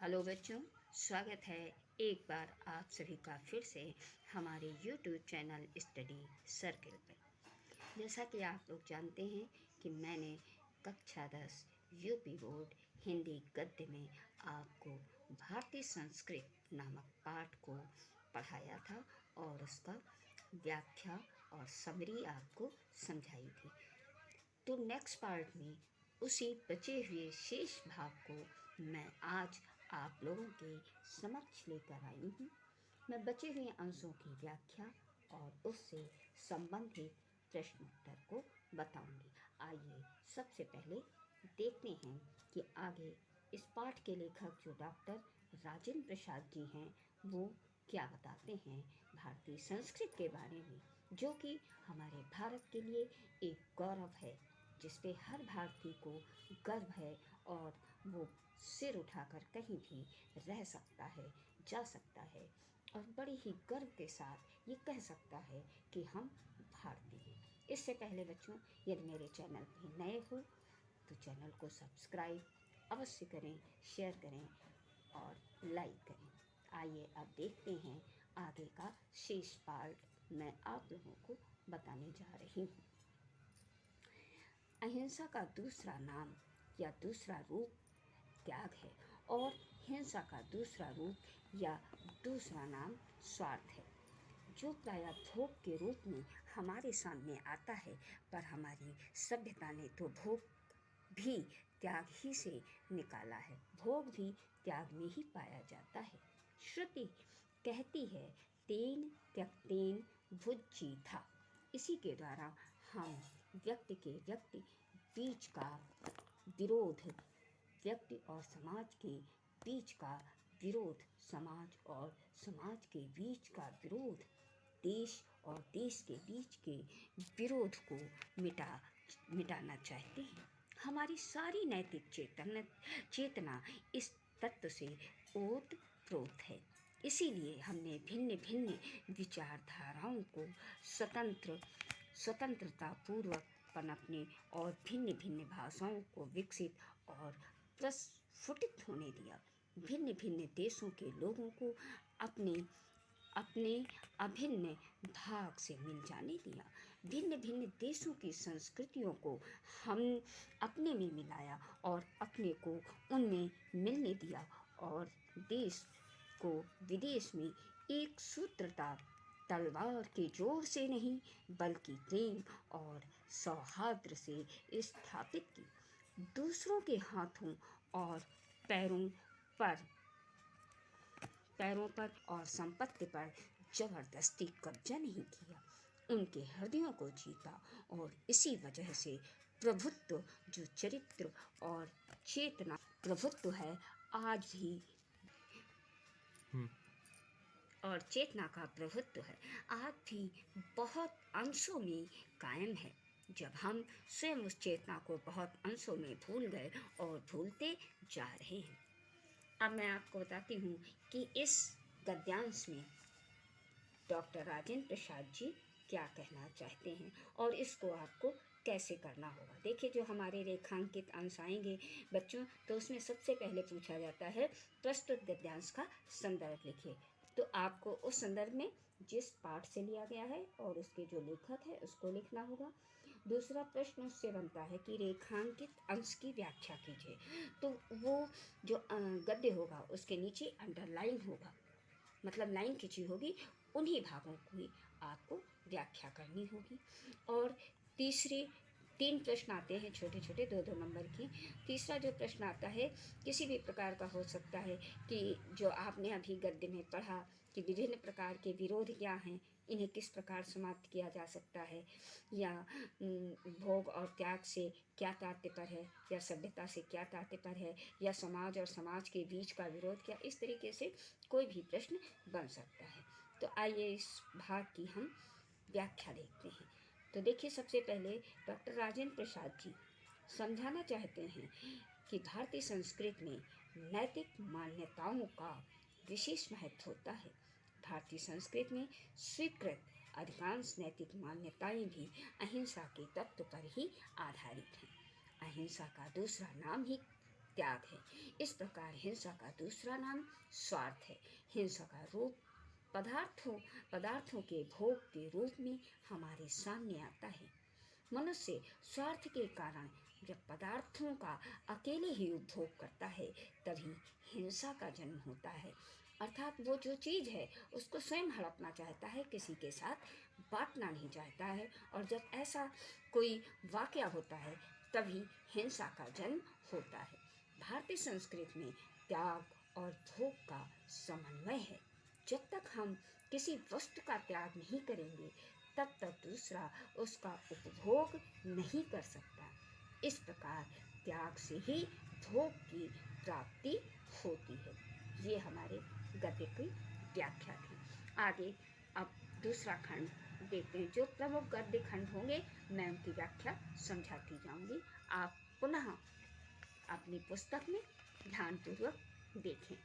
Hello बच्चों, स्वागत है एक बार आप सभी का फिर से हमारे YouTube चैनल स्टडी सर्किल पे। जैसा कि आप लोग जानते हैं कि मैंने कक्षा 10 यूपी बोर्ड हिंदी गद्य में आपको भारतीय संस्कृत नामक पाठ को पढ़ाया था और उसका व्याख्या और समरी आपको समझाई थी। तो नेक्स्ट पार्ट में उसी बचे हुए शेष भाग को मैं आज आप लोगों के समक्ष लेकर आई हूँ। मैं बचे हुए अंशों की व्याख्या और उससे संबंधित प्रश्न उत्तर को बताऊंगी। आइए सबसे पहले देखते हैं कि आगे इस पाठ के लेखक जो डॉक्टर राजेंद्र प्रसाद जी हैं वो क्या बताते हैं भारतीय संस्कृत के बारे में, जो कि हमारे भारत के लिए एक गौरव है, जिस पे हर भारतीय को गर्व है और वो सिर उठाकर कहीं भी रह सकता है, जा सकता है और बड़े ही गर्व के साथ ये कह सकता है कि हम भारतीय हैं। इससे पहले बच्चों, यदि मेरे चैनल पे नए हो तो चैनल को सब्सक्राइब अवश्य करें, शेयर करें और लाइक करें। आइए अब देखते हैं आगे का शेष पार्ट मैं आप लोगों को बताने जा रही हूँ। अहिंसा का दूसरा नाम या दूसरा रूप त्याग है और हिंसा का दूसरा रूप या दूसरा नाम स्वार्थ है, जो प्रायः भोग के रूप में हमारे सामने आता है। पर हमारी सभ्यता ने तो भोग भी त्याग ही से निकाला है, भोग भी त्याग में ही पाया जाता है। श्रुति कहती है तेन त्यक्तेन भुज्जी था। इसी के द्वारा हम व्यक्ति के व्यक्ति बीच का विरोध, व्यक्ति और समाज के बीच का विरोध, समाज और समाज के बीच का विरोध, देश और देश के बीच के विरोध को मिटाना चाहते हैं। हमारी सारी नैतिक चेतना इस तत्व से ओतप्रोत है। इसीलिए हमने भिन्न भिन्न विचारधाराओं को स्वतंत्रता पूर्वक पनपने और भिन्न भिन्न भाषाओं को विकसित और प्रस्फुटित होने दिया। भिन्न भिन्न देशों के लोगों को अपने अभिन्न भाग से मिल जाने दिया। भिन्न भिन्न देशों की संस्कृतियों को हम अपने में मिलाया और अपने को उनमें मिलने दिया और देश को विदेश में एक सूत्रता, तलवार के जोर से नहीं बल्कि प्रेम और सौहार्द से स्थापित की। दूसरों के हाथों और पैरों पर और संपत्ति पर जबरदस्ती कब्जा नहीं किया, उनके हृदयों को जीता और इसी वजह से प्रभुत्व, जो चरित्र और चेतना प्रभुत्व है, आज भी और चेतना का प्रभुत्व है, आज भी बहुत अंशों में कायम है। जब हम स्वयं उस चेतना को बहुत अंशों में भूल गए और भूलते जा रहे हैं। अब मैं आपको बताती हूँ कि इस गद्यांश में डॉक्टर राजेंद्र प्रसाद जी क्या कहना चाहते हैं और इसको आपको कैसे करना होगा। देखिए, जो हमारे रेखांकित अंश आएंगे बच्चों, तो उसमें सबसे पहले पूछा जाता है प्रस्तुत गद्यांश का संदर्भ लिखिए। तो आपको उस संदर्भ में जिस पाठ से लिया गया है और उसके जो लेखक है उसको लिखना होगा। दूसरा प्रश्न उससे बनता है कि रेखांकित अंश की व्याख्या कीजिए। तो वो जो गद्य होगा उसके नीचे अंडरलाइन होगा, मतलब लाइन खिंची होगी, उन्हीं भागों की आपको व्याख्या करनी होगी। और तीन प्रश्न आते हैं छोटे छोटे, 2-2 नंबर की। तीसरा जो प्रश्न आता है किसी भी प्रकार का हो सकता है कि जो आपने अभी गद्य में पढ़ा कि विभिन्न प्रकार के विरोध क्या हैं, इन्हें किस प्रकार समाप्त किया जा सकता है, या भोग और त्याग से क्या तात्पर्य है, या सभ्यता से क्या तात्पर्य है, या समाज और समाज के बीच का विरोध क्या, इस तरीके से कोई भी प्रश्न बन सकता है। तो आइए इस भाग की हम व्याख्या देखते हैं। तो देखिए, सबसे पहले डॉक्टर राजेंद्र प्रसाद जी समझाना चाहते हैं कि भारतीय संस्कृति में नैतिक मान्यताओं का विशेष महत्व होता है। भारतीय संस्कृति में स्वीकृत अधिकांश नैतिक मान्यताएं भी अहिंसा के तत्व पर ही आधारित हैं। अहिंसा का दूसरा नाम ही त्याग है। इस प्रकार हिंसा का दूसरा नाम स्वार्थ है। हिंसा का रूप पदार्थों के भोग के रूप में हमारे सामने आता है। मनुष्य स्वार्थ के कारण जब पदार्थों का अकेले ही उपभोग करता है तभी हिंसा का जन्म होता है। अर्थात वो जो चीज़ है उसको स्वयं हड़पना चाहता है, किसी के साथ बांटना नहीं चाहता है, और जब ऐसा कोई वाकया होता है तभी हिंसा का जन्म होता है। भारतीय संस्कृति में त्याग और भोग का समन्वय है। जब तक हम किसी वस्तु का त्याग नहीं करेंगे तब तक दूसरा उसका उपभोग नहीं कर सकता। इस प्रकार त्याग से ही भोग की प्राप्ति होती है। ये हमारे गद्य की व्याख्या थी। आगे अब दूसरा खंड देखते हैं। जो प्रमुख गद्य खंड होंगे मैं उनकी व्याख्या समझाती जाऊंगी। आप पुनः अपनी पुस्तक में ध्यानपूर्वक देखें।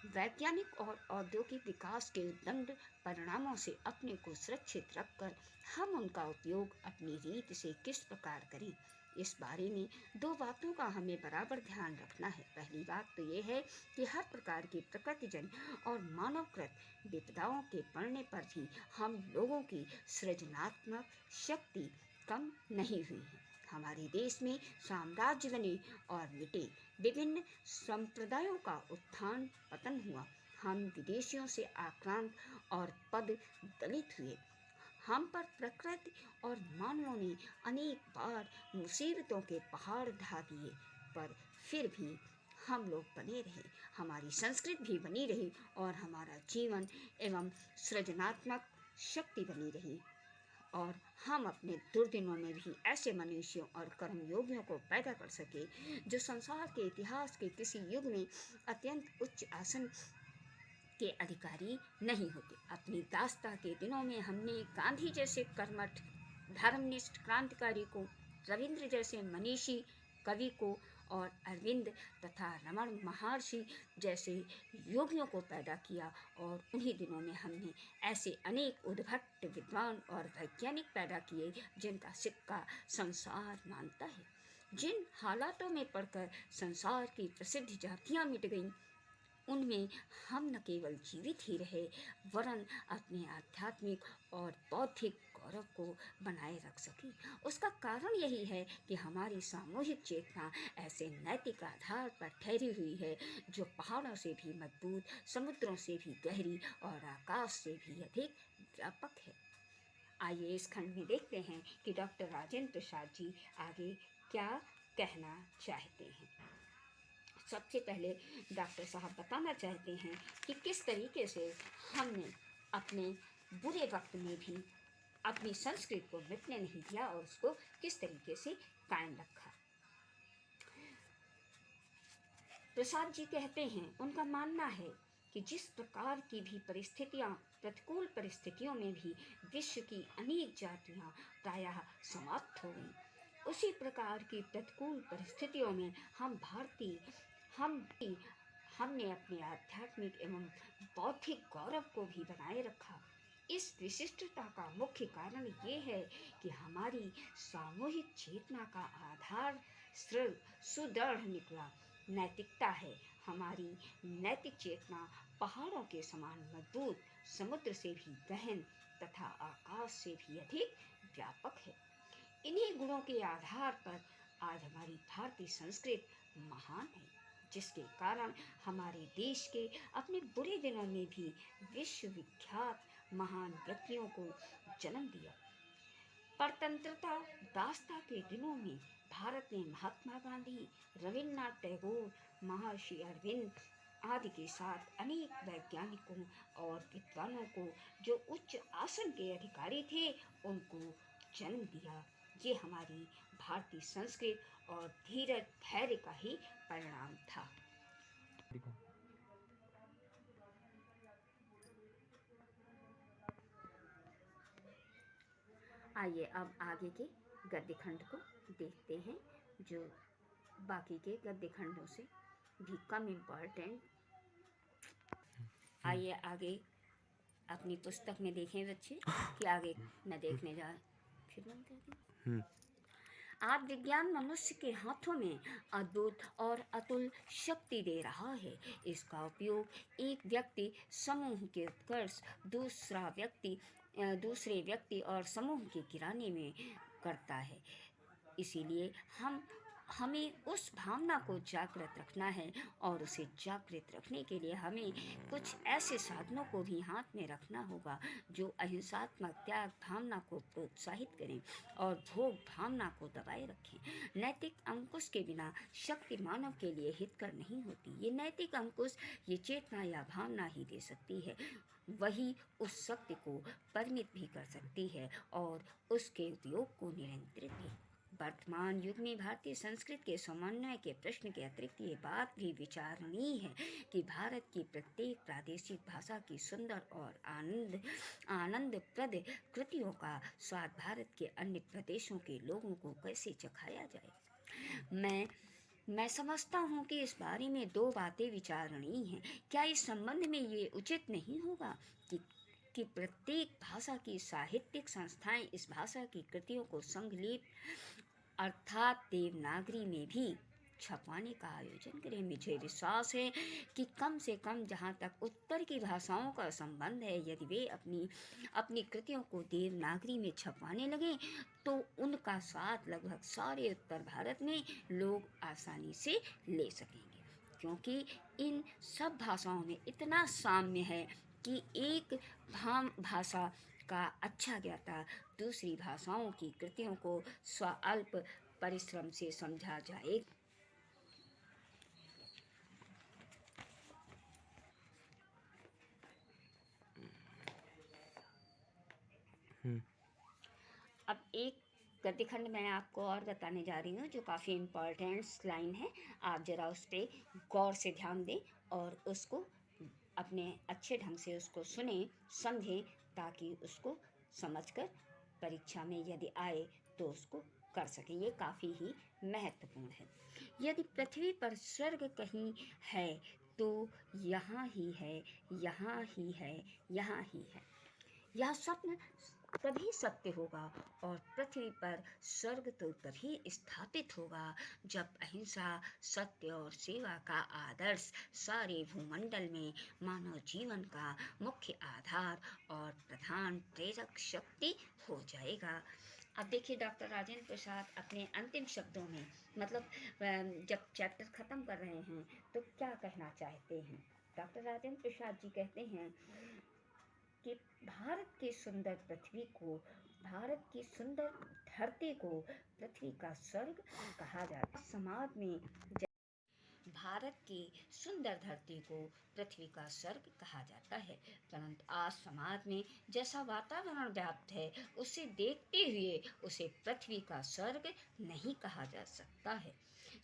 वैज्ञानिक और औद्योगिक विकास के उद्दंड परिणामों से अपने को सुरक्षित रखकर हम उनका उपयोग अपनी रीत से किस प्रकार करें, इस बारे में दो बातों का हमें बराबर ध्यान रखना है। पहली बात तो ये है कि हर प्रकार की प्रकृतिजन्य और मानवकृत विपदाओं के पड़ने पर भी हम लोगों की सृजनात्मक शक्ति कम नहीं हुई है। हमारे देश में साम्राज्य बने और मिटे, विभिन्न संप्रदायों का उत्थान पतन हुआ, हम विदेशियों से आक्रांत और पद दलित हुए। हम पर प्रकृति और मानवों ने अनेक बार मुसीबतों के पहाड़ ढा दिए, पर फिर भी हम लोग बने रहे, हमारी संस्कृति भी बनी रही और हमारा जीवन एवं सृजनात्मक शक्ति बनी रही, और हम अपने दुर्दिनों में भी ऐसे मनुष्यों और कर्मयोगियों को पैदा कर सके जो संसार के इतिहास के किसी युग में अत्यंत उच्च आसन के अधिकारी नहीं होते। अपनी दास्ता के दिनों में हमने गांधी जैसे कर्मठ धर्मनिष्ठ क्रांतिकारी को, रविंद्र जैसे मनीषी कवि को और अरविंद तथा रमण महर्षि जैसे योगियों को पैदा किया, और उन्हीं दिनों में हमने ऐसे अनेक उद्भट विद्वान और वैज्ञानिक पैदा किए जिनका सिक्का संसार मानता है। जिन हालातों में पढ़कर संसार की प्रसिद्ध जातियां मिट गईं, उनमें हम न केवल जीवित ही रहे वरन अपने आध्यात्मिक और बौद्धिक गौरव को बनाए रख सके। उसका कारण यही है कि हमारी सामूहिक चेतना ऐसे नैतिक आधार पर ठहरी हुई है जो पहाड़ों से भी मजबूत, समुद्रों से भी गहरी और आकाश से भी अधिक व्यापक है। आइए इस खंड में देखते हैं कि डॉक्टर राजेंद्र प्रसाद जी आगे क्या कहना चाहते हैं। सबसे पहले डॉक्टर साहब बताना चाहते हैं कि किस तरीके से हमने अपने बुरे वक्त में भी अपनी संस्कृति को मिटने नहीं दिया और उसको किस तरीके से कायम रखा। प्रसाद जी कहते हैं, उनका मानना है कि जिस प्रकार की भी परिस्थितियां, प्रतिकूल परिस्थितियों में भी विश्व की अनेक जातियां प्रायः समाप्त हो गईं, उसी प्रकार की प्रतिकूल परिस्थितियों में हमने अपने आध्यात्मिक एवं बौद्धिक गौरव को भी बनाए रखा। इस विशिष्टता का मुख्य कारण ये है कि हमारी सामूहिक चेतना का आधार सुदृढ़ निकला नैतिकता है। हमारी नैतिक चेतना पहाड़ों के समान मजबूत, समुद्र से भी गहन तथा आकाश से भी अधिक व्यापक है। इन्हीं गुणों के आधार पर आज हमारी भारतीय संस्कृति महान है, जिसके कारण हमारे देश के अपने बुरे दिनों में भी विश्वविख्यात महान व्यक्तियों को जन्म दिया। परतंत्रता दास्ता के दिनों में भारत ने महात्मा गांधी, रविन्द्रनाथ टैगोर, महर्षि अरविंद आदि के साथ अनेक वैज्ञानिकों और विद्वानों को जो उच्च आसन के अधिकारी थे उनको जन्म दिया। ये हमारी भारतीय संस्कृति और धीरज धैर्य का ही परिणाम था। आइए अब आगे के गद्य खंड को देखते हैं, जो बाकी के गद्य खंडों से भी कम इम्पोर्टेंट। आइए आगे अपनी पुस्तक में देखें बच्चे कि आगे न देखने जाए, फिर बंद कर दी। आज विज्ञान मनुष्य के हाथों में अद्भुत और अतुल शक्ति दे रहा है। इसका उपयोग एक व्यक्ति समूह के उत्कर्ष, दूसरे व्यक्ति और समूह के गिराने में करता है। इसीलिए हमें उस भावना को जागृत रखना है, और उसे जागृत रखने के लिए हमें कुछ ऐसे साधनों को भी हाथ में रखना होगा जो अहिंसात्मक त्याग भावना को प्रोत्साहित करें और भोग भावना को दबाए रखें। नैतिक अंकुश के बिना शक्ति मानव के लिए हितकर नहीं होती। ये नैतिक अंकुश, ये चेतना या भावना ही दे सकती है, वही उस शक्ति को परिमित भी कर सकती है और उसके उपयोग को नियंत्रित भी। वर्तमान युग में भारतीय संस्कृति के समन्वय के प्रश्न के अतिरिक्त ये बात भी विचारणीय है कि भारत की प्रत्येक प्रादेशिक भाषा की सुंदर और आनंदप्रद कृतियों का स्वाद भारत के अन्य प्रदेशों के लोगों को कैसे चखाया जाए। मैं समझता हूँ कि इस बारे में दो बातें विचारणीय हैं। क्या इस संबंध में ये उचित नहीं होगा कि प्रत्येक भाषा की साहित्यिक संस्थाएं इस भाषा की कृतियों को संकलित अर्थात देवनागरी में भी छपवाने का आयोजन करें। मुझे विश्वास है कि कम से कम जहाँ तक उत्तर की भाषाओं का संबंध है, यदि वे अपनी कृतियों को देवनागरी में छपवाने लगें तो उनका स्वाद लगभग सारे उत्तर भारत में लोग आसानी से ले सकेंगे, क्योंकि इन सब भाषाओं में इतना साम्य है कि एक भाषा का अच्छा ज्ञाता दूसरी भाषाओं की कृतियों को स्वल्प परिश्रम से समझा जाए। अब एक गद्यखंड मैं आपको और बताने जा रही हूँ जो काफ़ी इम्पोर्टेंट लाइन है। आप ज़रा उस पर गौर से ध्यान दें और उसको अपने अच्छे ढंग से उसको सुने, समझें, ताकि उसको समझकर परीक्षा में यदि आए तो उसको कर सकें। ये काफ़ी ही महत्वपूर्ण है। यदि पृथ्वी पर स्वर्ग कहीं है तो यहाँ ही है, यहाँ ही है, यहाँ ही है। यह स्वप्न तभी सत्य होगा और पृथ्वी पर स्वर्ग तो तभी स्थापित होगा जब अहिंसा, सत्य और सेवा का आदर्श सारे भूमंडल में मानव जीवन का मुख्य आधार और प्रधान प्रेरक शक्ति हो जाएगा। अब देखिए डॉक्टर राजेंद्र प्रसाद अपने अंतिम शब्दों में, मतलब जब चैप्टर ख़त्म कर रहे हैं तो क्या कहना चाहते हैं। डॉक्टर राजेंद्र प्रसाद जी कहते हैं कि भारत की सुंदर धरती को पृथ्वी का स्वर्ग कहा जाता है। समाज में भारत की सुंदर धरती को पृथ्वी का स्वर्ग कहा जाता है, परंतु आज समाज में जैसा वातावरण व्याप्त है उसे देखते हुए उसे पृथ्वी का स्वर्ग नहीं कहा जा सकता है।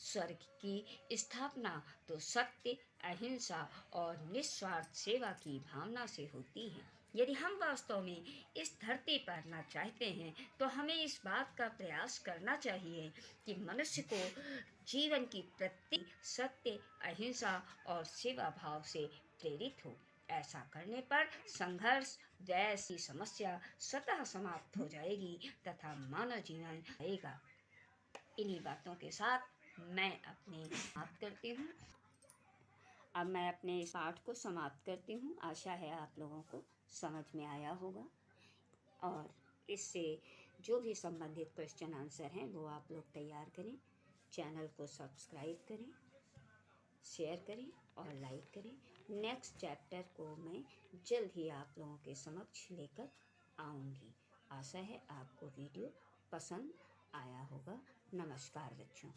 स्वर्ग की स्थापना तो सत्य, अहिंसा और निस्वार्थ सेवा की भावना से होती है। यदि हम वास्तव में इस धरती पर रहना चाहते हैं तो हमें इस बात का प्रयास करना चाहिए कि मनुष्य को जीवन की प्रत्येक सत्य, अहिंसा और सेवा भाव से प्रेरित हो। ऐसा करने पर संघर्ष, द्वेष की समस्या स्वतः समाप्त हो जाएगी तथा मानव जीवन आएगा। इन्हीं बातों के साथ मैं अपने समाप्त करती हूँ। अब मैं अपने इस पाठ को समाप्त करती हूँ। आशा है आप लोगों को समझ में आया होगा, और इससे जो भी संबंधित क्वेश्चन आंसर हैं वो आप लोग तैयार करें। चैनल को सब्सक्राइब करें, शेयर करें और लाइक करें। नेक्स्ट चैप्टर को मैं जल्द ही आप लोगों के समक्ष लेकर आऊँगी। आशा है आपको वीडियो पसंद आया होगा। नमस्कार बच्चों।